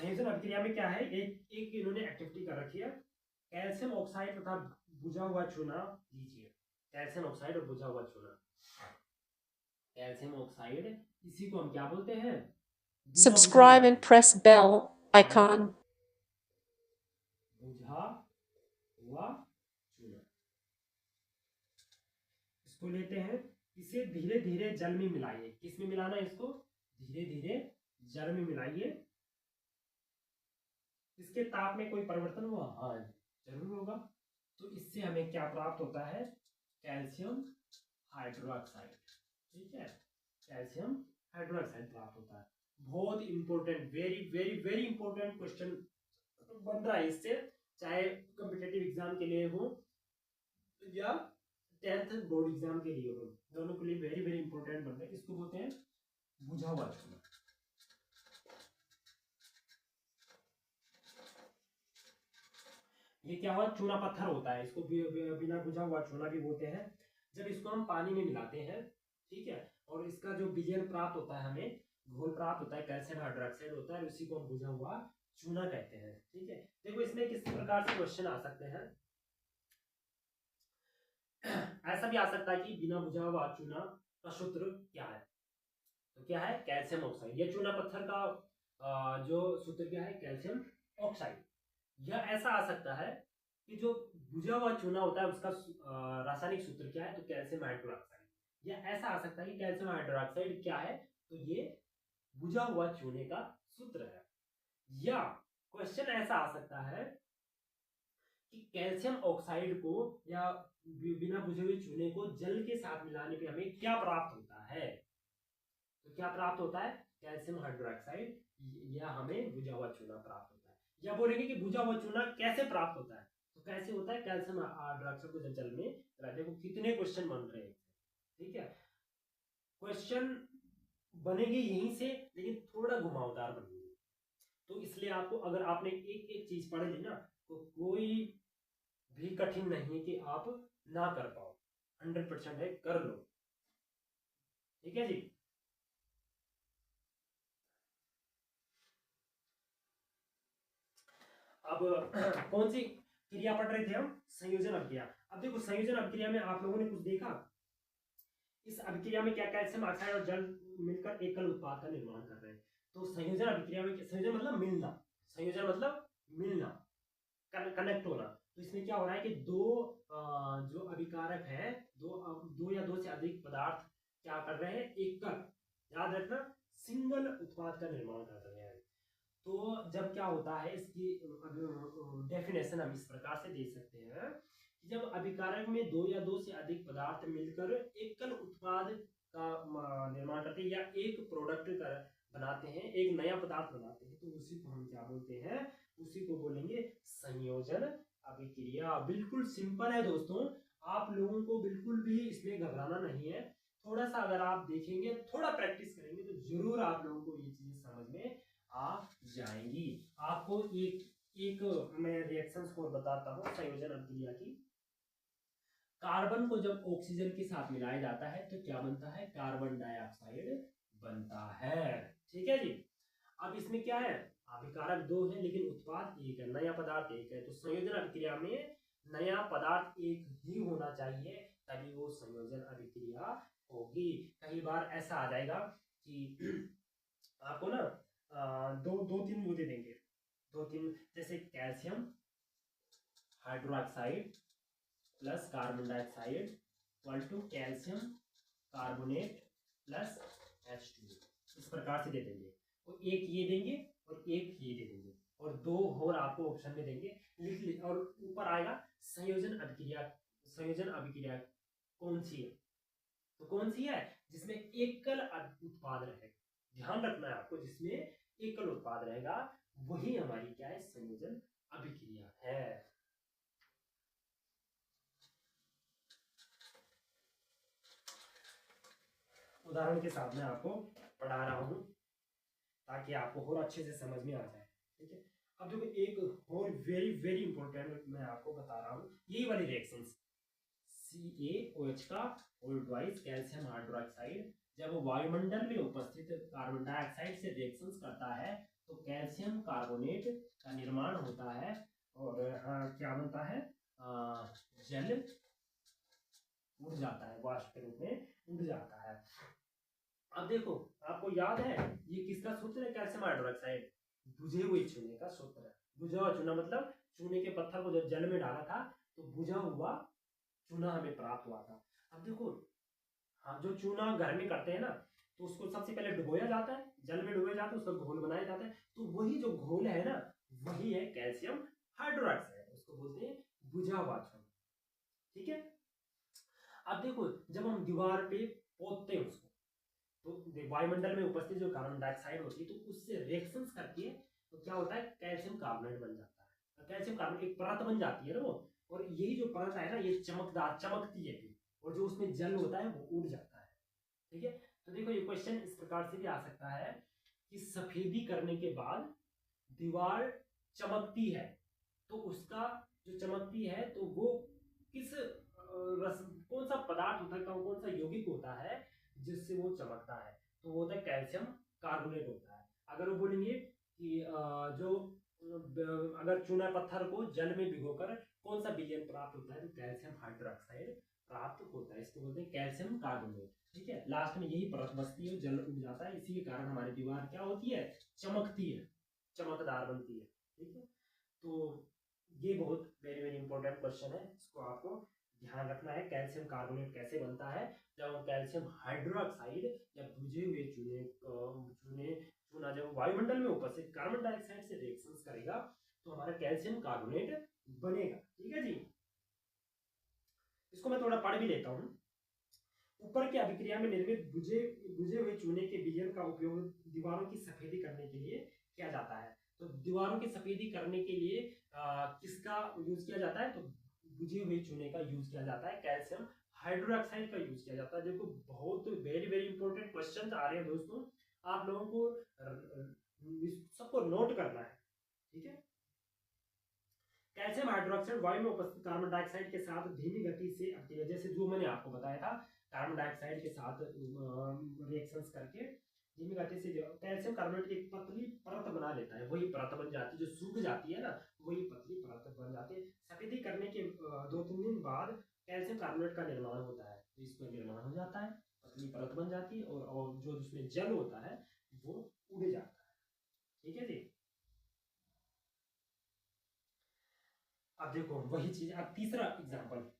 संयोजन अभिक्रिया में क्या है, एक एक इन्होंने एक्टिविटी कर रखी है, कैल्शियम ऑक्साइड तथा बुझा हुआ चूना लीजिए। कैल्शियम ऑक्साइड और बुझा हुआ चूना, कैल्शियम ऑक्साइड, इसी को हम क्या बोलते हैं, Subscribe and press bell icon. बुझा हुआ चूना, इसको लेते हैं, इसे धीरे धीरे जल में मिलाइए। किस में मिलाना है इसको, धीरे धीरे जल में मिलाइए। इसके ताप में कोई परिवर्तन हुआ, हाँ जरूर होगा। तो इससे हमें क्या प्राप्त होता है, कैल्शियम हाइड्रोक्साइड। ठीक है, कैल्शियम हाइड्रोक्साइड प्राप्त होता है। बहुत important, very very very important question बन रहा है इससे, चाहे कॉम्पिटिटिव एग्जाम के लिए हो या 10th बोर्ड एग्जाम के लिए हो, दोनों के लिए वेरी वेरी इंपॉर्टेंट बन रहा है। इसको बोलते हैं बुझा हुआ चूना। ये क्या हुआ, चूना पत्थर होता है, इसको बिना बुझा हुआ चूना भी बोलते हैं। जब इसको हम पानी में मिलाते हैं, ठीक है, और इसका जो विलयन प्राप्त होता है, हमें घोल प्राप्त होता है, कैल्शियम हाइड्रोक्साइड होता है, उसी को हम बुझा हुआ चूना कहते हैं। ठीक है, देखो इसमें किस प्रकार से क्वेश्चन आ सकते हैं। ऐसा भी आ सकता है कि बिना बुझा हुआ चूना का सूत्र क्या है, तो क्या है, कैल्शियम ऑक्साइड। या चूना पत्थर का जो सूत्र क्या है, कैल्शियम ऑक्साइड। या ऐसा आ सकता है कि जो बुझा हुआ चूना होता है उसका रासायनिक सूत्र क्या है, तो कैल्शियम हाइड्रोक्साइड। या ऐसा आ सकता है कि कैल्शियम हाइड्रोक्साइड क्या है, तो ये बुझा हुआ चूने का सूत्र है। या क्वेश्चन ऐसा आ सकता है कि कैल्शियम ऑक्साइड को या बिना बुझे हुए चूने को जल के साथ मिलाने पे हमें क्या प्राप्त होता है, तो क्या प्राप्त होता है, कैल्शियम हाइड्रोक्साइड, या हमें बुझा हुआ चूना प्राप्त होता है। या बोलेंगे कि बुझा हुआ चूना कैसे प्राप्त होता है, तो कैसे होता है, कैल्शियम हाइड्रोक्साइड को जब जल में, देखो कितने क्वेश्चन बन रहे हैं। ठीक है, क्वेश्चन बनेंगे यहीं से, लेकिन थोड़ा घुमावदार बनेंगे। तो इसलिए आपको, अगर आपने एक एक चीज पढ़ ली ना, तो कोई भी कठिन नहीं है कि आप ना कर पाओ, 100% है, कर लो। ठीक है जी। अब कौन सी क्रिया पढ़ रहे थे हम, संयोजन अभिक्रिया। अब देखो संयोजन अभिक्रिया में आप लोगों ने कुछ देखा, इस अभिक्रिया में क्या, कैल्शियम ऑक्साइड और जल मिलकर एकल उत्पाद का निर्माण कर रहे हैं। तो संयोजन अभिक्रिया में, संयोजन मतलब मिलना, संयोजन मतलब मिलना, कनेक्ट होना। तो इसमें क्या हो रहा है कि दो जो अभिकारक है, दो या दो से अधिक पदार्थ क्या कर रहे हैं, एकल, याद रखना, सिंगल उत्पाद का निर्माण कर रहे हैं। तो जब क्या होता है, इसकी डेफिनेशन हम इस प्रकार से दे सकते हैं कि जब अभिकारक में दो या दो से अधिक पदार्थ मिलकर एकल उत्पाद का निर्माण करते हैं या एक प्रोडक्ट कर बनाते हैं, एक नया पदार्थ बनाते हैं, तो उसी को हम क्या बोलते हैं, उसी को बोलेंगे संयोजन अभिक्रिया। बिल्कुल सिंपल है दोस्तों, आप लोगों को बिल्कुल भी इसमें घबराना नहीं है। थोड़ा सा अगर आप देखेंगे, थोड़ा प्रैक्टिस करेंगे, तो जरूर आप लोगों को ये चीजें समझ में आ जाएंगी। आपको एक एक मैं रिएक्शन स्कोर बताता हूँ संयोजन अभिक्रिया की। कार्बन को जब ऑक्सीजन के साथ मिलाया जाता है तो क्या बनता है, कार्बन डाइऑक्साइड बनता है। ठीक है जी। अब इसमें क्या है, अभिकारक दो है लेकिन उत्पाद एक है, नया पदार्थ एक है। तो संयोजन अभिक्रिया में नया पदार्थ एक ही होना चाहिए, तभी वो संयोजन अभिक्रिया होगी। कई बार ऐसा आ जाएगा कि आपको ना दो दो तीन वो दे देंगे, दो तीन, जैसे calcium hydroxide plus carbon dioxide equal to calcium carbonate plus H2, इस प्रकार से दे देंगे। तो एक ये देंगे और एक ये दे देंगे, और दो और आपको ऑप्शन में देंगे, लिख और ऊपर आएगा संयोजन अभिक्रिया। संयोजन अभिक्रिया कौन सी है, तो कौन सी है, जिसमें एकल उत्पाद रहेगा, ध्यान रखना है आपको, जिसमें एकल उत्पाद रहेगा वही हमारी क्या है, संयोजन अभिक्रिया है। उदाहरण के साथ मैं आपको पढ़ा रहा हूं ताकि आपको और अच्छे से समझ में आ जाए। ठीक है, अब देखो एक और वेरी वेरी इंपॉर्टेंट मैं आपको बता रहा हूं, यही वाली रिएक्शंस, CaOH का और ट्वाइस कैल्शियम हाइड्रोक्साइड जब वायुमंडल में उपस्थित कार्बन डाइऑक्साइड से रिएक्शंस करता है तो कैल्शियम कार्बोनेट का निर्माण होता है और क्या बनता है, जल उड़ जाता है, वाष्प के रूप में उड़ जाता है। अब देखो, आपको याद है ये किसका सूत्र है, कैल्शियम हाइड्रोक्साइड, बुझे हुए चूने का सूत्र है। बुझा हुआ चूना मतलब चूने के पत्थर को जब जल में डाला था तो बुझा हुआ चूना हमें प्राप्त हुआ था। अब देखो, हम जो चूना घर में करते हैं ना, तो उसको सबसे पहले डुबोया जाता है, जल में डुबोया जाता है, उसका घोल बनाया जाता है, तो वही जो घोल है ना, वही है कैल्शियम हाइड्रोक्साइड, उसको बोलते हैं बुझा हुआ चूना। ठीक है। अब देखो, जब हम दीवार पे पोतते हैं उसको, तो वायुमंडल में उपस्थित जो कार्बन डाइऑक्साइड होती है, तो उससे रिएक्शंस करके तो क्या होता है, कैल्शियम कार्बोनेट बन जाता है। कैल्शियम कार्बोनेट एक परत बन जाती है ना वो, और यही जो परत है ना, ये चमकदार चमकती है, और जो उसमें जल होता है वो उड़ जाता है। ठीक है। तो देखो, ये क्वेश्चन इस प्रकार से भी आ सकता है कि सफेदी करने के बाद दीवार चमकती है, तो उसका जो चमकती है तो वो किस कौन सा पदार्थ होता है, कौन सा यौगिक होता है जिससे वो चमकता है, तो वो होता है कैल्शियम कार्बोनेट होता है। अगर वो बोलेंगे कि अगर चूना पत्थर को जल में भिगोकर कौन सा विलयन प्राप्त होता है, तो कैल्शियम हाइड्रोक्साइड प्राप्त होता है, इसको बोलते हैं कैल्शियम कार्बोनेट। ठीक है। लास्ट में यही परत बचती है, जल उड़ जाता है, इसी के कारण हमारी दीवार क्या होती है, चमकती है, चमकदार बनती है। ठीक है। तो ये बहुत वेरी वेरी इंपॉर्टेंट क्वेश्चन है, इसको आपको ध्यान रखना है। कैल्शियम कार्बोनेट कैसे बनता है, जब हम कैल्शियम हाइड्रोक्साइड या बुझे हुए चूना जब वायुमंडल में उपस्थित कार्बन डाइऑक्साइड से रिएक्शंस करेगा तो हमारा कैल्शियम कार्बोनेट बनेगा। ठीक है जी। इसको मैं थोड़ा पढ़ भी लेता हूँ। ऊपर की अभिक्रिया में निर्मित बुझे हुए चूने के विलयन का उपयोग दीवारों की सफेदी करने के लिए किया जाता है। तो दीवारों की सफेदी करने के लिए किसका यूज किया जाता है, तो बुझे हुए चूने का यूज किया जाता है, कैल्शियम हाइड्रोक्साइड का यूज किया जाता है। देखो, बहुत वेरी वेरी इंपॉर्टेंट क्वेश्चन आ रहे हैं दोस्तों, आप लोगों को सबको नोट करना है। ठीक है। कैल्शियम हाइड्रोक्साइड वायु में उपस्थित कार्बन डाइऑक्साइड के साथ धीमी गति से अभिक्रिया, जैसे जो मैंने आपको बताया था, कार्बन डाइऑक्साइड के साथ रिएक्शंस करके धीमी गति से जो कैल्शियम कार्बोनेट की एक पतली परत बना लेता है, वही परत बन जाती है, जो सूख जाती है ना, वही पतली परत बन जाती है। सफेदी करने के 2-3 दिन बाद कैल्शियम कार्बोनेट का निर्माण होता है, तो इसका निर्माण हो जाता है, पतली परत बन जाती है, और जो जिसमें जल होता है वो उड़ जाता है। ठीक है जी। अब देखो वही चीज, अब तीसरा एग्जाम्पल,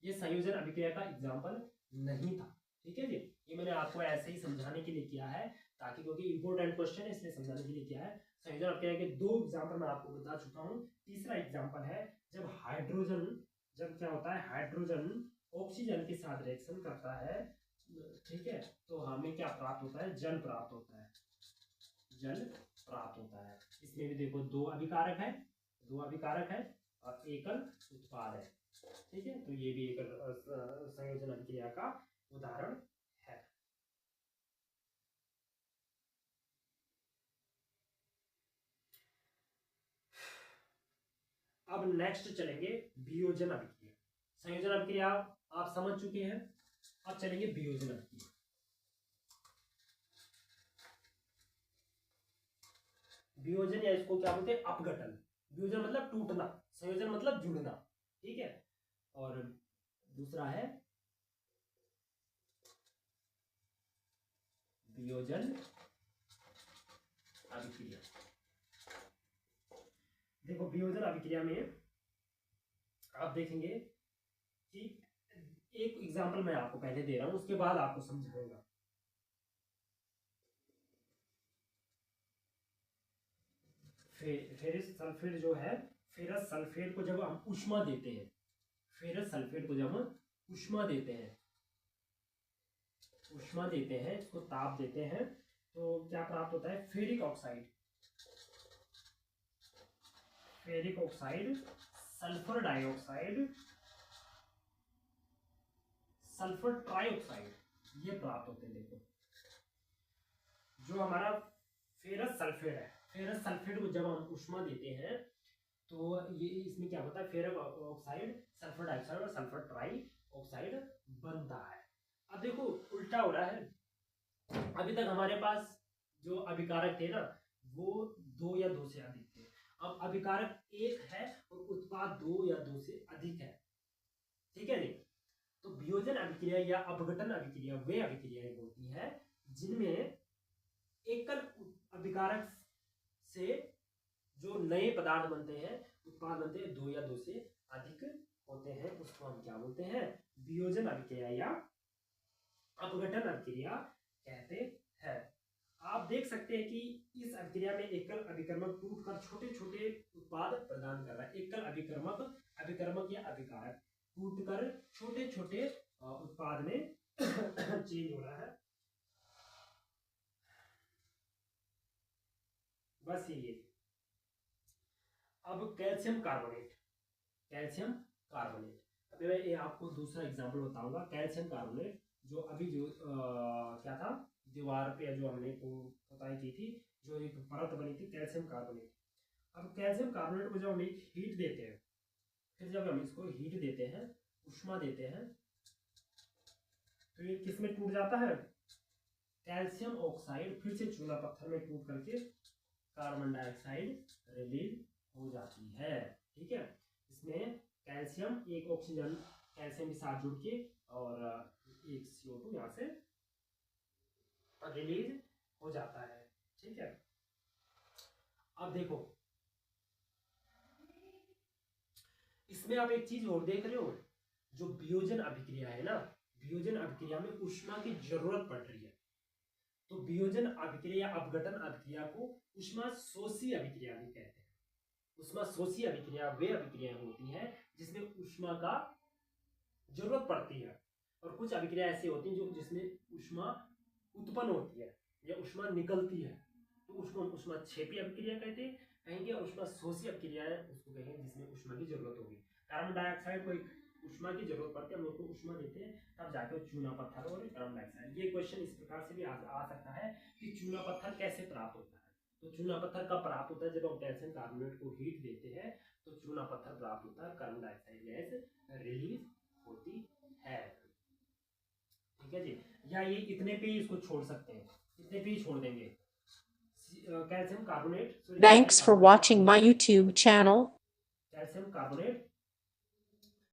ये संयोजन अभिक्रिया का एग्जाम्पल नहीं था। ठीक है जी। ये मैंने आपको ऐसे ही समझाने के लिए किया है, ताकि क्योंकि इंपॉर्टेंट क्वेश्चन है इसलिए समझाने के लिए किया है। संयोजन अभिक्रिया के 2 एग्जाम्पल मैं आपको बता चुका हूँ। तीसरा एग्जाम्पल है जब क्या होता है, हाइड्रोजन ऑक्सीजन के साथ रिएक्शन करता है, ठीक है, तो हमें क्या प्राप्त होता है, जल प्राप्त होता है, जल प्राप्त होता है। इसमें भी देखो 2 अभिकारक है और एकल उत्पाद है। ठीक है। तो ये भी एक संयोजन अभिक्रिया का उदाहरण है। अब नेक्स्ट चलेंगे वियोजन अभिक्रिया। संयोजन अभिक्रिया आप समझ चुके हैं, अब चलेंगे वियोजन अभिक्रिया। वियोजन या इसको क्या बोलते हैं, अपघटन। वियोजन मतलब टूटना, संयोजन मतलब जुड़ना। ठीक है। और दूसरा है वियोजन अभिक्रिया। देखो, वियोजन अभिक्रिया में आप देखेंगे कि एक एग्जांपल मैं आपको पहले दे रहा हूं, उसके बाद आपको समझाऊंगा। फेरस सल्फेट जो है, फेरस सल्फेट को जब हम उष्मा देते हैं, फेरस सल्फेट को जब हम उष्मा देते हैं, इसको ताप देते हैं, तो क्या प्राप्त होता है, ferric oxide, sulphur dioxide, sulphur trioxide, ये प्राप्त होते हैं। देखो, जो हमारा फेरस सल्फेट को जब हम उष्मा देते हैं तो ये इसमें क्या होता है, फेरस ऑक्साइड, सल्फर डाइऑक्साइड और सल्फर ट्राई ऑक्साइड बनता है। अब देखो, उल्टा हो रहा है। अभी तक हमारे पास जो अभिकारक थे ना, वो 2 या 2 से अधिक थे। अब अभिकारक 1 है और उत्पाद 2 या 2 से अधिक है, ठीक है नहीं। तो वियोजन अभिक्रिया या अपघटन अभिक्रिया वे अभिक्रियाएं होती है जिनमें एकल अभिकारक से जो नए पदार्थ बनते हैं, उत्पाद बनते हैं, 2 या 2 से अधिक होते हैं, उसको हम क्या बोलते हैं, वियोजन अभिक्रिया या अपघटन अभिक्रिया कहते हैं। आप देख सकते हैं कि इस अभिक्रिया में एकल अभिकर्मक टूटकर छोटे छोटे उत्पाद प्रदान कर रहा है। एकल अभिकर्मक या अभिकारक टूटकर छोटे छोटे उत्पाद में चेंज हो रहा है। बस ये। अब कैल्शियम कार्बोनेट, अभी मैं ये आपको दूसरा एग्जांपल बताऊंगा। कैल्शियम कार्बोनेट जो अभी जो क्या था, दीवार पे जो हमने पुताई की थी, जो एक परत बनी थी कैल्शियम कार्बोनेट। अब कैल्शियम कार्बोनेट को जब हम एक हीट देते हैं, फिर जब हम इसको हीट देते हैं, उष्मा देते हैं, तो ये किस में टूट जाता है, कैल्शियम ऑक्साइड फिर से चूना पत्थर में टूट करके कार्बन डाइऑक्साइड रिलीज हो जाती है, ठीक है। इसमें कैल्शियम एक ऑक्सीजन कैल्शियम के साथ जुड़ के और एक CO2 यहाँ से रिलीज हो जाता है, ठीक है। अब देखो इसमें आप एक चीज और देख रहे हो, जो वियोजन अभिक्रिया है ना, वियोजन अभिक्रिया में उष्मा की जरूरत पड़ रही है, तो वियोजन अभिक्रिया अपघटन अभिक्रिया को उष्मा शोषी अभिक्रिया भी कहते हैं। उष्मा शोषी अभिक्रिया वे अभिक्रियाएं होती हैं जिसमें उष्मा का जरूरत पड़ती है, और कुछ अभिक्रिया ऐसी होती हैं जो जिसमें उष्मा उत्पन्न होती है या उष्मा निकलती है, तो उसको हम उष्मा क्षेपी अभिक्रिया कहते हैं, कहेंगे। उष्मा शोषी अभिक्रिया है उसको कहेंगे जिसमें उष्मा की जरूरत होगी। कार्बन डाइऑक्साइड को उष्मा की जरूरत पड़ती है, हम उसको उष्मा देते हैं, तब जाकर चूना पत्थर और कार्बन डाइऑक्साइड। ये क्वेश्चन इस प्रकार से भी आ सकता है कि चूना पत्थर कैसे प्राप्त होता है। तो चूना पत्थर कब प्राप्त होता है, जब हम कैल्शियम कार्बोनेट को हीट देते हैं तो चूना पत्थर प्राप्त होता है, कार्बन डाइऑक्साइड गैस रिलीज होती है, ठीक है जी। या ये इतने पे ही इसको छोड़ सकते हैं, इतने पे ही छोड़ देंगे calcium carbonate. Thanks for watching my YouTube channel. Calcium carbonate